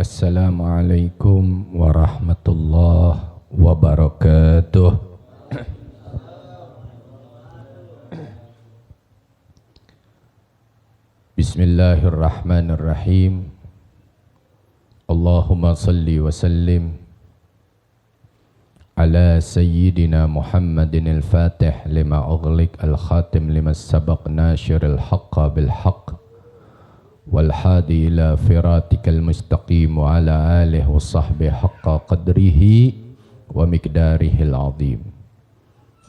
Assalamualaikum warahmatullahi wabarakatuh. Bismillahirrahmanirrahim. Allahumma salli wa sallim ala sayyidina Muhammadin al-Fatih lima ughliq al-khatim lima sabaq nasyiril haqqa bil haqq wal hadi ila firatikal mustaqim wa ala alihi wa sahbihi haqqa qadrihi wa miqdarihil azim.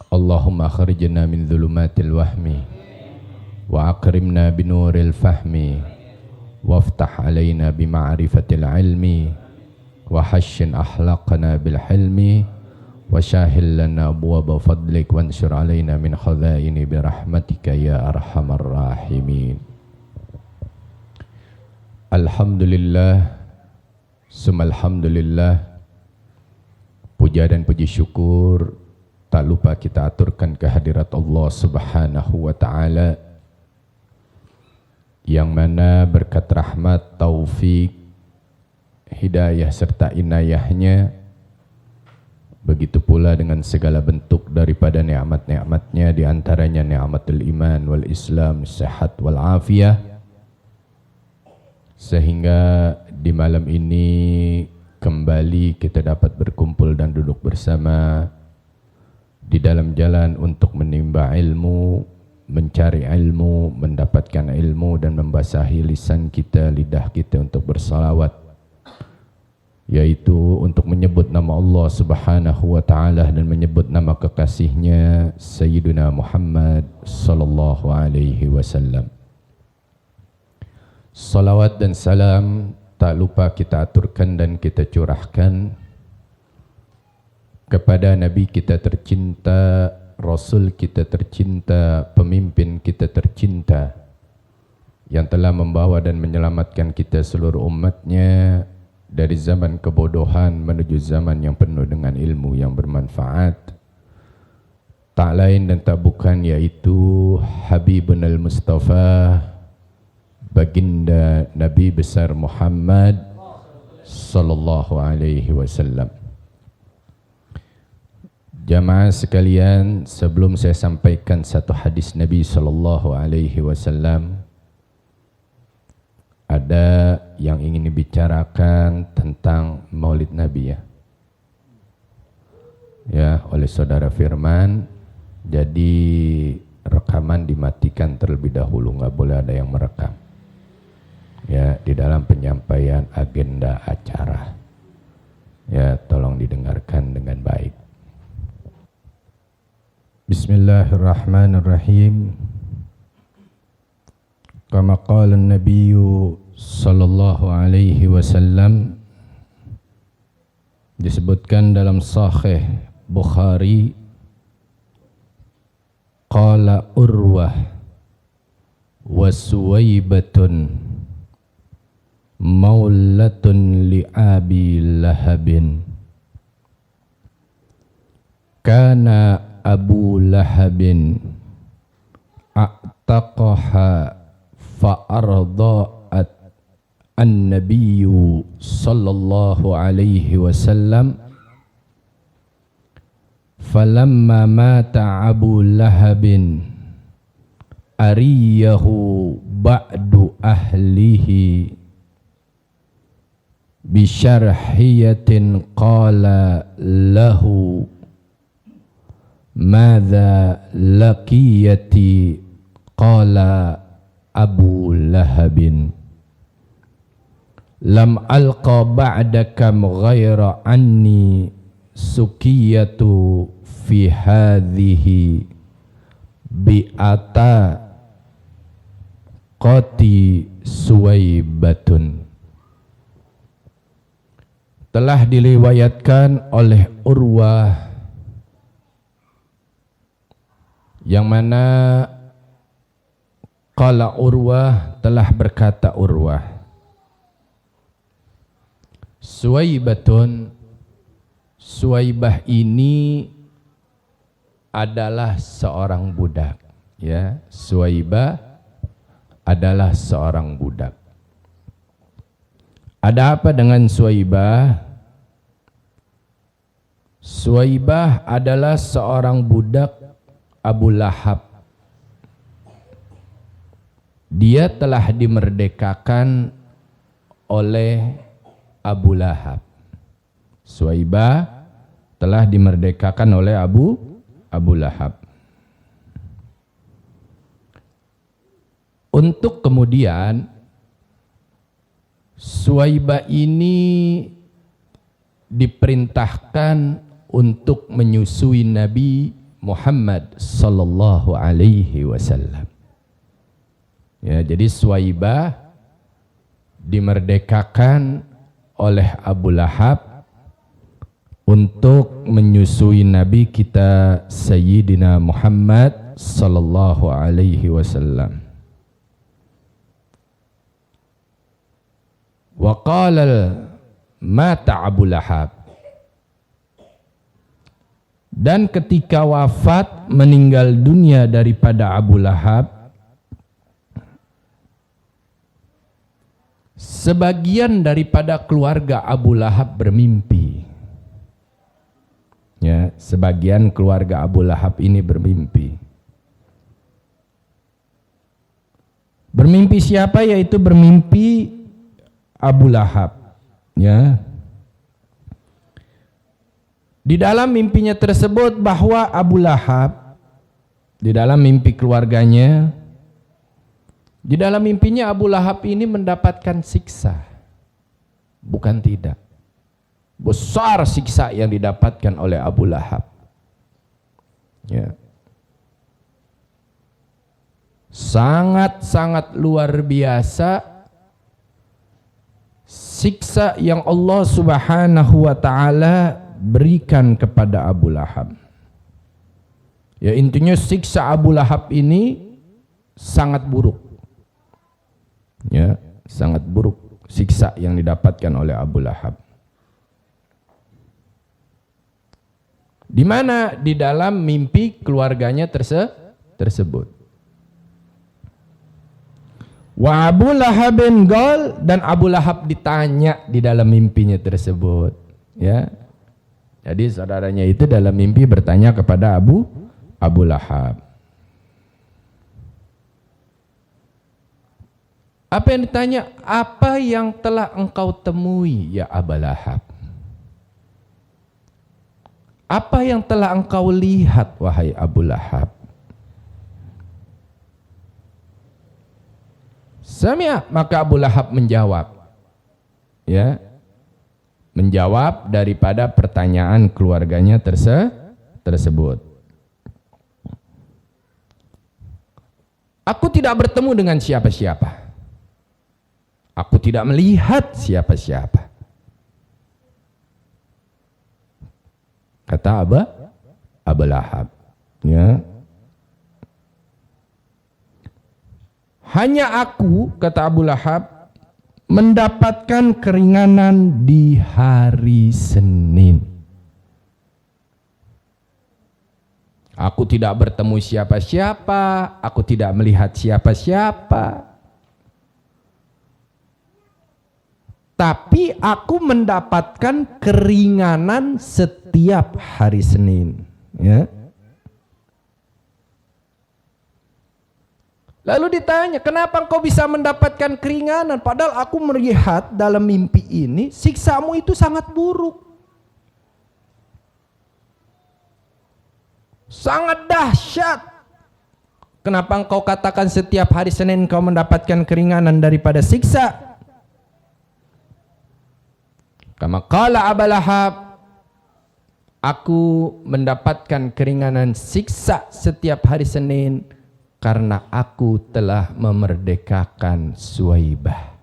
Allahumma akhrijna min dhulumatil wahmi wa akrimna binuril fahmi waftah alaina bima'rifatil ilmi wa hashin akhlaqana bil hilmi wa syahil lana abwaba fadlik wansur alaina min khadhaini birahmatika ya arhamar rahimin. Alhamdulillah, sumalhamdulillah, puja dan puji syukur tak lupa kita aturkan kehadirat Allah Subhanahu wa ta'ala, yang mana berkat rahmat, taufik, hidayah serta inayahnya, begitu pula dengan segala bentuk daripada nikmat-nikmatnya, di antaranya nikmatul iman wal islam, sehat wal afiyah, sehingga di malam ini kembali kita dapat berkumpul dan duduk bersama di dalam jalan untuk menimba ilmu, mencari ilmu, mendapatkan ilmu dan membasahi lisan kita, lidah kita untuk bersalawat, yaitu untuk menyebut nama Allah Subhanahu wa ta'ala dan menyebut nama kekasihnya Sayyidina Muhammad sallallahu alaihi wasallam. Salawat dan salam tak lupa kita aturkan dan kita curahkan kepada Nabi kita tercinta, Rasul kita tercinta, pemimpin kita tercinta, yang telah membawa dan menyelamatkan kita seluruh umatnya dari zaman kebodohan menuju zaman yang penuh dengan ilmu yang bermanfaat. Tak lain dan tak bukan yaitu Habibun al-Mustafa, baginda Nabi besar Muhammad sallallahu alaihi wasallam. Jamaah sekalian, sebelum saya sampaikan satu hadis Nabi sallallahu alaihi wasallam, ada yang ingin dibicarakan tentang Maulid Nabi ya oleh saudara Firman. Jadi rekaman dimatikan terlebih dahulu, nggak boleh ada yang merekam ya di dalam penyampaian agenda acara. Ya, tolong didengarkan dengan baik. Bismillahirrahmanirrahim. Kama qala an-nabiy sallallahu alaihi wasallam, disebutkan dalam Sahih Bukhari, qala Urwah wa Suwaibatun maulatun li Abi Lahabin, kana Abu Lahabin a'taqaha fa'arda'at an-nabiyyu sallallahu alaihi wasallam, falamma mata Abu Lahabin ariyahu ba'du ahlihi bisyarhiyatin qala lahu madza laqiyati, qala Abu Lahabin lam alqa ba'daka ghaira anni sukiyatu fi hadhihi bi'ata qati Suwaibatun. Telah diriwayatkan oleh Urwah, yang mana qala Urwah, telah berkata Urwah, Suwaibatun, Suwaibah ini adalah seorang budak, ya. Suwaibah adalah seorang budak. Ada apa dengan Suwaibah? Suwaibah adalah seorang budak Abu Lahab. Dia telah dimerdekakan oleh Abu Lahab. Suwaibah telah dimerdekakan oleh Abu Lahab. Untuk kemudian Suwaibah ini diperintahkan untuk menyusui Nabi Muhammad sallallahu alaihi wasallam. Ya, jadi Suwaibah dimerdekakan oleh Abu Lahab untuk menyusui Nabi kita Sayyidina Muhammad sallallahu alaihi wasallam. Wa qala mata Abu Lahab. Dan ketika wafat meninggal dunia daripada Abu Lahab, sebagian daripada keluarga Abu Lahab bermimpi. Ya, sebagian keluarga Abu Lahab ini bermimpi. Bermimpi siapa? Yaitu bermimpi Abu Lahab. Ya. Di dalam mimpinya tersebut bahwa Abu Lahab, di dalam mimpi keluarganya, di dalam mimpinya Abu Lahab ini mendapatkan siksa. Bukan tidak. Besar siksa yang didapatkan oleh Abu Lahab. Ya. Sangat-sangat luar biasa siksa yang Allah Subhanahu wa taala berikan kepada Abu Lahab. Ya, intinya siksa Abu Lahab ini sangat buruk. Ya, sangat buruk siksa yang didapatkan oleh Abu Lahab. Di mana? Di dalam mimpi keluarganya tersebut. Wa Abu Lahab bin Gol, dan Abu Lahab ditanya di dalam mimpinya tersebut. Ya, jadi saudaranya itu dalam mimpi bertanya kepada Abu Lahab. Apa yang ditanya? Apa yang telah engkau temui ya Abu Lahab? Apa yang telah engkau lihat wahai Abu Lahab? Sami'a, maka Abu Lahab menjawab. Ya. Menjawab daripada pertanyaan keluarganya tersebut. Aku tidak bertemu dengan siapa-siapa. Aku tidak melihat siapa-siapa. Kata Abu Lahab. Ya. Hanya aku, kata Abu Lahab, mendapatkan keringanan di hari Senin. Aku tidak bertemu siapa-siapa, aku tidak melihat siapa-siapa. Tapi aku mendapatkan keringanan setiap hari Senin. Ya. Lalu ditanya, kenapa engkau bisa mendapatkan keringanan? Padahal aku melihat dalam mimpi ini, siksamu itu sangat buruk. Sangat dahsyat. Kenapa engkau katakan setiap hari Senin engkau mendapatkan keringanan daripada siksa? Kama qala Abu Lahab, aku mendapatkan keringanan siksa setiap hari Senin karena aku telah memerdekakan Suwaibah.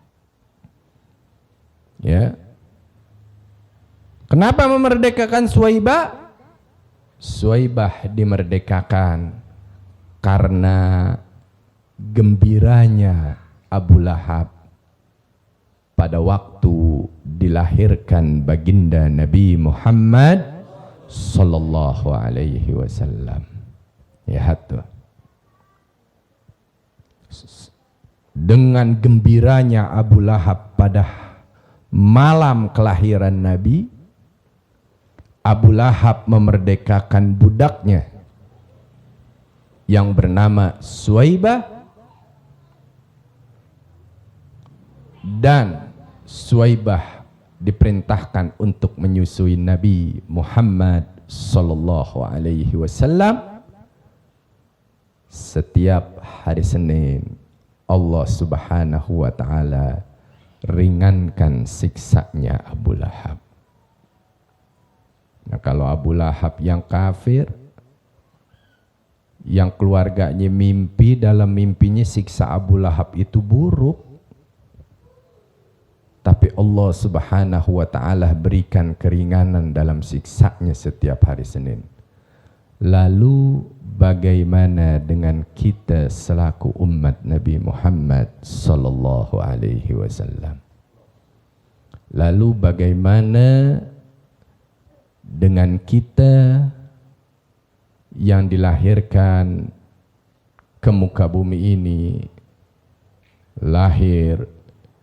Ya. Kenapa memerdekakan Suwaibah? Suwaibah dimerdekakan karena gembiranya Abu Lahab pada waktu dilahirkan baginda Nabi Muhammad sallallahu alaihi wasallam. Ya hatu. Dengan gembiranya Abu Lahab malam kelahiran Nabi, Abu Lahab memerdekakan budaknya yang bernama Suwaibah, dan Suwaibah diperintahkan untuk menyusui Nabi Muhammad sallallahu alaihi wasallam. Setiap hari Senin Allah Subhanahu wa taala ringankan siksanya Abu Lahab. Nah, kalau Abu Lahab yang kafir, yang keluarganya mimpi, dalam mimpinya siksa Abu Lahab itu buruk, tapi Allah Subhanahu wa taala berikan keringanan dalam siksanya setiap hari Senin. Lalu bagaimana dengan kita selaku umat Nabi Muhammad sallallahu alaihi wasallam? Lalu bagaimana dengan kita yang dilahirkan ke muka bumi ini, lahir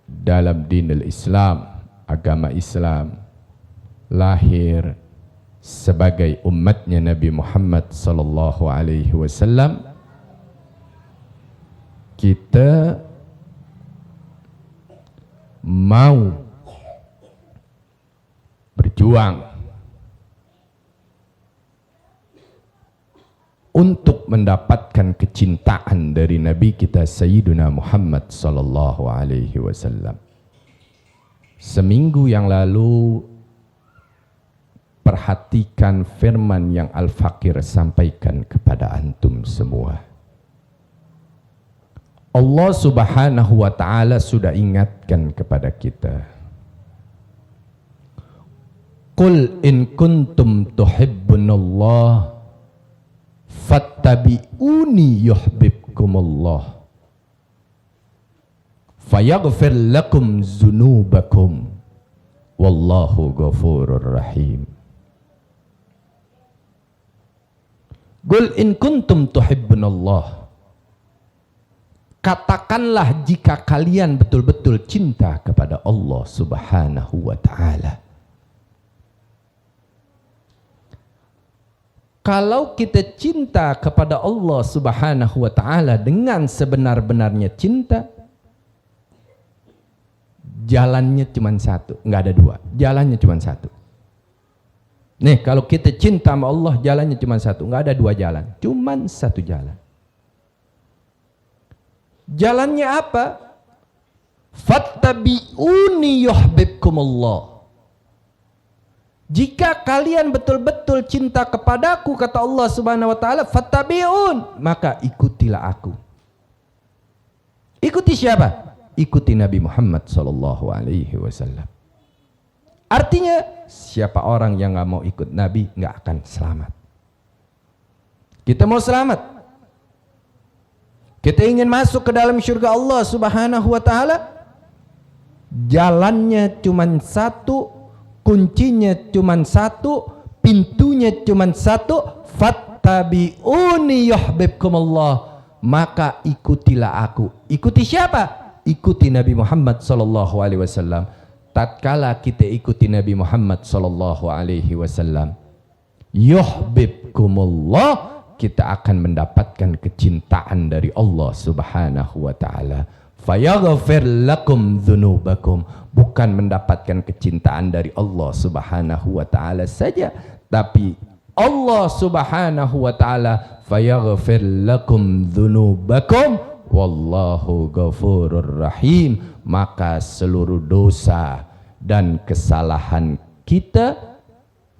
dalam dinul Islam, agama Islam, lahir sebagai umatnya Nabi Muhammad sallallahu alaihi wasallam, kita mau berjuang untuk mendapatkan kecintaan dari Nabi kita Sayyiduna Muhammad sallallahu alaihi wasallam. Seminggu yang lalu perhatikan firman yang Al-Fakir sampaikan kepada antum semua. Allah Subhanahu wa taala sudah ingatkan kepada kita. Qul in kuntum tuhibbunallah fattabi'uni yuhibbukumullah fayaghfir lakum dzunubakum wallahu ghafurur rahim. Qul in kuntum tuhibbunallah, katakanlah jika kalian betul-betul cinta kepada Allah Subhanahu wa taala. Kalau kita cinta kepada Allah Subhanahu wa taala dengan sebenar-benarnya cinta, jalannya cuma satu, nggak ada dua, jalannya cuma satu. Nih, kalau kita cinta sama Allah, jalannya cuma satu, nggak ada dua jalan, cuma satu jalan. Jalannya apa? Fattabi'uni yuhibbukumullah. Jika kalian betul-betul cinta kepadaku, kata Allah Subhanahu wa taala, fattabi'un, maka ikutilah aku. Ikuti siapa? Ikuti Nabi Muhammad sallallahu alaihi wasallam. Artinya, siapa orang yang nggak mau ikut Nabi nggak akan selamat. Kita mau selamat. Kita ingin masuk ke dalam surga Allah Subhanahu wa taala. Jalannya cuma satu, kuncinya cuma satu, pintunya cuma satu. Fattabi'uni yuhibbukumullah, maka ikutilah aku. Ikuti siapa? Ikuti Nabi Muhammad sallallahu alaihi wasallam. Tatkala kita ikuti Nabi Muhammad sallallahu alaihi wasallam, yuhibbukumullah, kita akan mendapatkan kecintaan dari Allah Subhanahu wa taala. Fayaghfir lakum dzunubakum, bukan mendapatkan kecintaan dari Allah Subhanahu wa taala saja, tapi Allah Subhanahu wa taala fayaghfir lakum dzunubakum wallahu ghafurur rahim, maka seluruh dosa dan kesalahan kita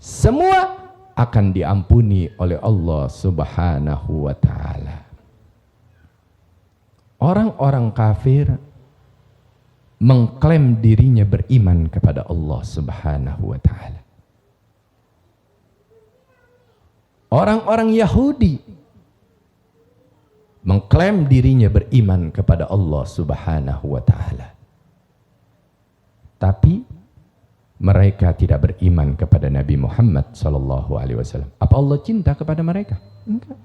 semua akan diampuni oleh Allah Subhanahu wa taala. Orang-orang kafir mengklaim dirinya beriman kepada Allah Subhanahu wa taala. Orang-orang Yahudi mengklaim dirinya beriman kepada Allah Subhanahu wa taala. Tapi mereka tidak beriman kepada Nabi Muhammad sallallahu alaihi wasallam. Apa Allah cinta kepada mereka? Enggak.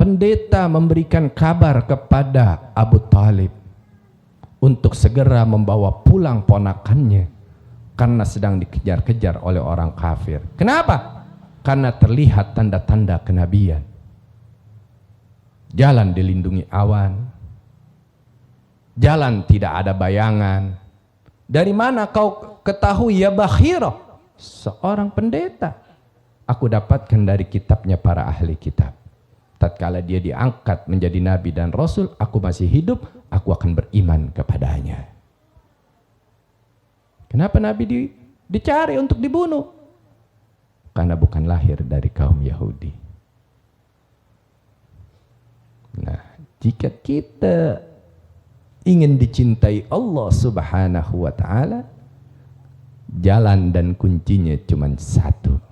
pendeta memberikan kabar kepada Abu Talib untuk segera membawa pulang ponakannya karena sedang dikejar-kejar oleh orang kafir. Kenapa? Karena terlihat tanda-tanda kenabian. Jalan dilindungi awan, jalan tidak ada bayangan. Dari mana kau ketahui ya Bakhira? Seorang pendeta. Aku dapatkan dari kitabnya para ahli kitab. Tatkala dia diangkat menjadi nabi dan rasul, aku masih hidup, aku akan beriman kepadanya. Kenapa nabi dicari untuk dibunuh? Karena bukan lahir dari kaum Yahudi. Nah, jika kita ingin dicintai Allah Subhanahu wa ta'ala, jalan dan kuncinya cuma satu.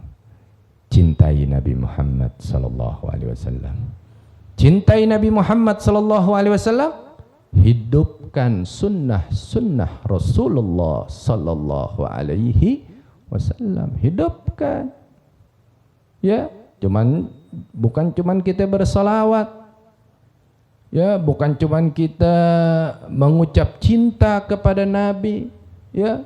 Cintai Nabi Muhammad sallallahu alaihi wasallam. Cintai Nabi Muhammad sallallahu alaihi wasallam, hidupkan sunnah-sunnah Rasulullah sallallahu alaihi wasallam. Hidupkan. Ya, bukan cuman kita bersalawat. Ya, bukan cuman kita mengucap cinta kepada Nabi, ya.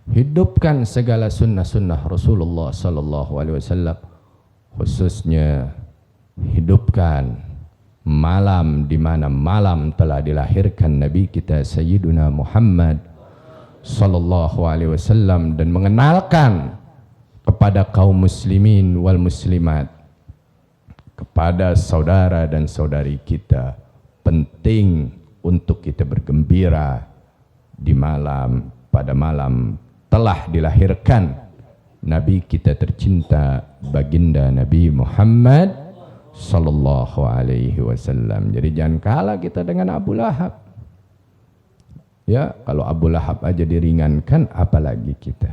Hidupkan segala sunnah-sunnah Rasulullah sallallahu alaihi wasallam. Khususnya hidupkan malam di mana malam telah dilahirkan Nabi kita Sayyiduna Muhammad sallallahu alaihi wasallam, dan mengenalkan kepada kaum muslimin wal muslimat, kepada saudara dan saudari kita, penting untuk kita bergembira di malam, pada malam telah dilahirkan Nabi kita tercinta, baginda Nabi Muhammad sallallahu alaihi wasallam. Jadi jangan kalah kita dengan Abu Lahab. Ya, kalau Abu Lahab aja diringankan, apalagi kita.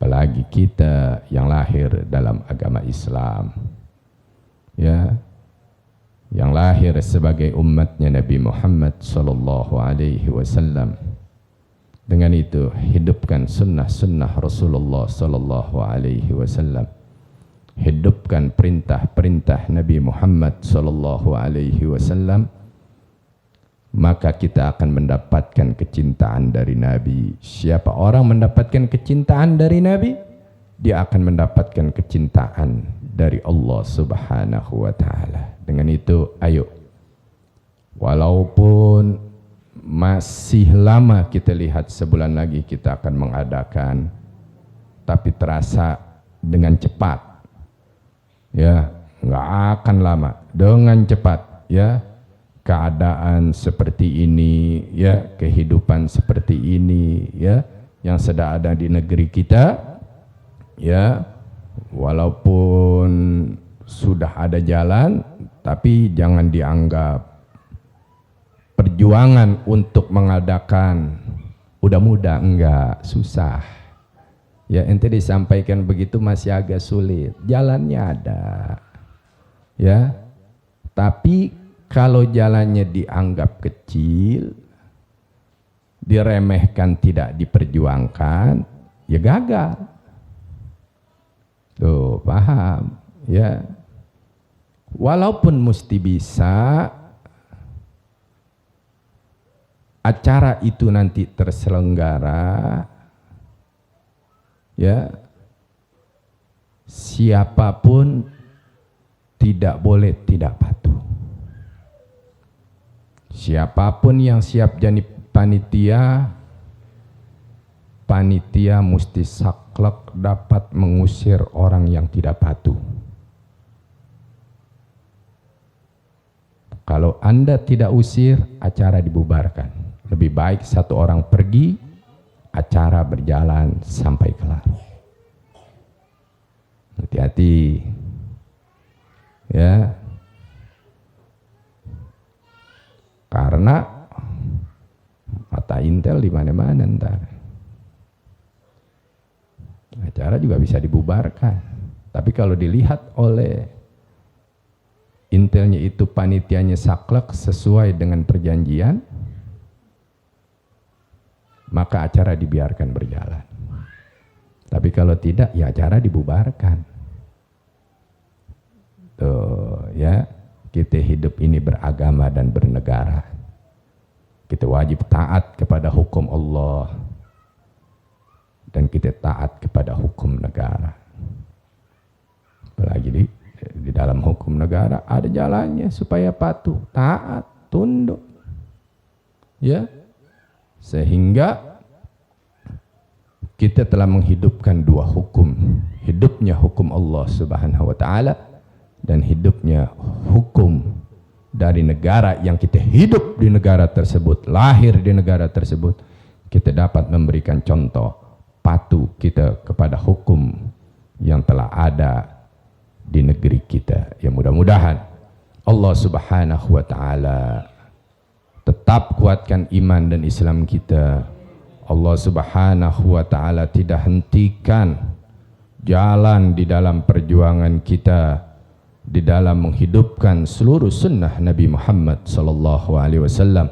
Apalagi kita yang lahir dalam agama Islam. Ya, yang lahir sebagai umatnya Nabi Muhammad sallallahu alaihi wasallam. Dengan itu hidupkan sunnah-sunnah Rasulullah sallallahu alaihi wasallam. Hidupkan perintah-perintah Nabi Muhammad sallallahu alaihi wasallam, maka kita akan mendapatkan kecintaan dari Nabi. Siapa orang mendapatkan kecintaan dari Nabi, dia akan mendapatkan kecintaan dari Allah Subhanahu wa taala. Dengan itu, ayo, walaupun masih lama, kita lihat sebulan lagi kita akan mengadakan, tapi terasa dengan cepat, ya, nggak akan lama, dengan cepat, ya, keadaan seperti ini, ya, kehidupan seperti ini, ya, yang sedang ada di negeri kita, ya, walaupun sudah ada jalan, tapi jangan dianggap perjuangan untuk mengadakan udah mudah, enggak, susah. Ya, ente disampaikan begitu masih agak sulit. Jalannya ada. Ya. Tapi kalau jalannya dianggap kecil, diremehkan, tidak diperjuangkan, ya gagal. Tuh, paham? Ya. Walaupun mesti bisa, acara itu nanti terselenggara, ya, siapapun tidak boleh tidak patuh. Siapapun yang siap jadi panitia, panitia mesti saklek dapat mengusir orang yang tidak patuh. Kalau Anda tidak usir, acara dibubarkan. Lebih baik satu orang pergi, acara berjalan sampai kelar. Hati-hati, ya, karena mata intel di mana-mana ntar. Acara juga bisa dibubarkan. Tapi kalau dilihat oleh intelnya itu panitianya saklek sesuai dengan perjanjian, maka acara dibiarkan berjalan. Tapi kalau tidak, ya acara dibubarkan. Tuh, ya. kita hidup ini beragama dan bernegara. Kita wajib taat kepada hukum Allah dan kita taat kepada hukum negara. Apalagi di dalam hukum negara ada jalannya supaya patuh, taat, tunduk. Ya. Sehingga kita telah menghidupkan dua hukum. Hidupnya hukum Allah Subhanahu wa taala dan hidupnya hukum dari negara yang kita hidup di negara tersebut, lahir di negara tersebut. Kita dapat memberikan contoh patuh kita kepada hukum yang telah ada di negeri kita. Ya, mudah-mudahan Allah Subhanahu wa taala tetap kuatkan iman dan Islam kita. Allah Subhanahu wa taala tidak hentikan jalan di dalam perjuangan kita di dalam menghidupkan seluruh sunnah Nabi Muhammad sallallahu alaihi wasallam,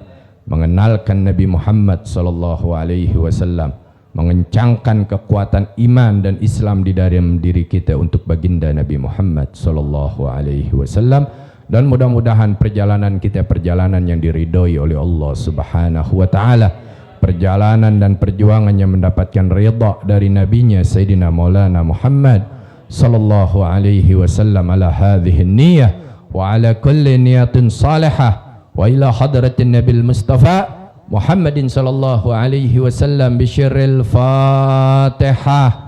mengenalkan Nabi Muhammad sallallahu alaihi wasallam, mengencangkan kekuatan iman dan Islam di dalam diri kita untuk baginda Nabi Muhammad sallallahu alaihi wasallam. Dan mudah-mudahan perjalanan kita perjalanan yang diridhoi oleh Allah Subhanahu wa taala, perjalanan dan perjuangan yang mendapatkan ridha dari nabinya Sayyidina Maulana Muhammad sallallahu alaihi wasallam ala hadhihi niyyah wa ala kulli niyatin salihah wa ila hadratin Nabil Mustafa Muhammadin sallallahu alaihi wasallam bi syirril Fatihah.